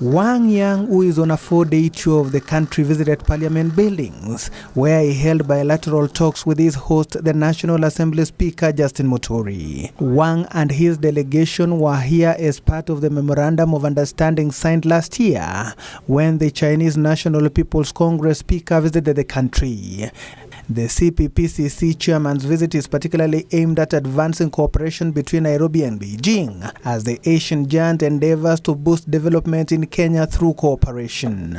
Wang Yang, who is on a 4-day tour of the country, visited parliament buildings, where he held bilateral talks with his host, the National Assembly Speaker Justin Muturi. Wang and his delegation were here as part of the Memorandum of Understanding signed last year when the Chinese National People's Congress Speaker visited the country. The CPPCC chairman's visit is particularly aimed at advancing cooperation between Nairobi and Beijing as the Asian giant endeavors to boost development in Kenya through cooperation.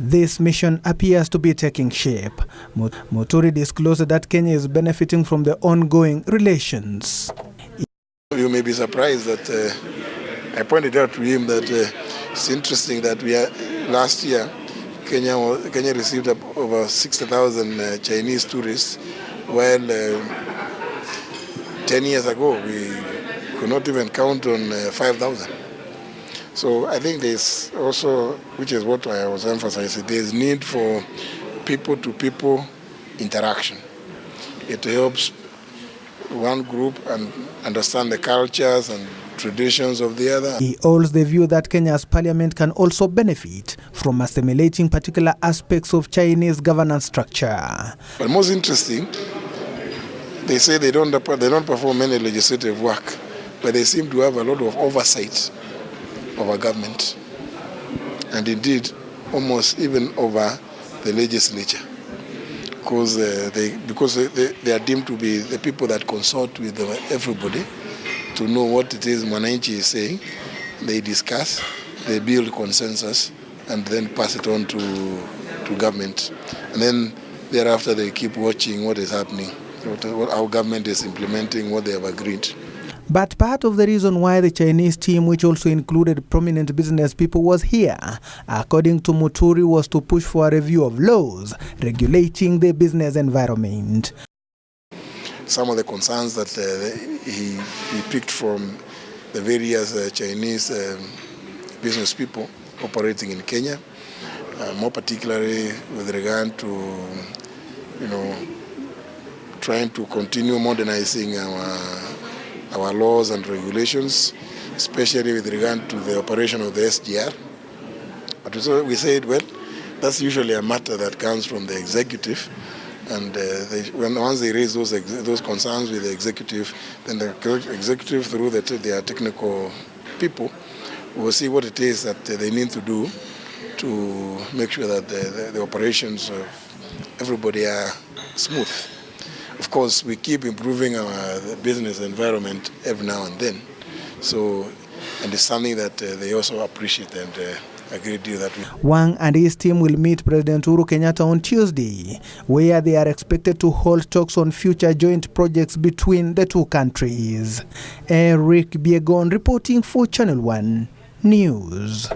This mission appears to be taking shape. Muturi disclosed that Kenya is benefiting from the ongoing relations. You may be surprised that I pointed out to him that it's interesting that last year Kenya received over 60,000 Chinese tourists, while 10 years ago we could not even count on 5,000. So I think there's also, which is what I was emphasizing, there's need for people-to-people interaction. It helps one group and understand the cultures and traditions of the other. He holds the view that Kenya's parliament can also benefit from assimilating particular aspects of Chinese governance structure. But most interesting, they say they don't perform any legislative work, but they seem to have a lot of oversight of our government, and indeed almost even over the legislature, because they are deemed to be the people that consult with everybody to know what it is Mwananchi is saying. They discuss, they build consensus, and then pass it on to government. And then thereafter they keep watching what is happening, what our government is implementing, what they have agreed. But part of the reason why the Chinese team, which also included prominent business people, was here, according to Muturi, was to push for a review of laws regulating the business environment. Some of the concerns that he picked from the various Chinese business people operating in Kenya, more particularly with regard to, trying to continue modernizing our laws and regulations, especially with regard to the operation of the SGR. But we said, well, that's usually a matter that comes from the executive. And once they raise those concerns with the executive, then the executive, through their technical people, will see what it is that they need to do to make sure that the operations of everybody are smooth. Of course, we keep improving our business environment every now and then. And it's something that they also appreciate and agree to that. Wang and his team will meet President Uhuru Kenyatta on Tuesday, where they are expected to hold talks on future joint projects between the two countries. Biegon reporting for Channel 1 News.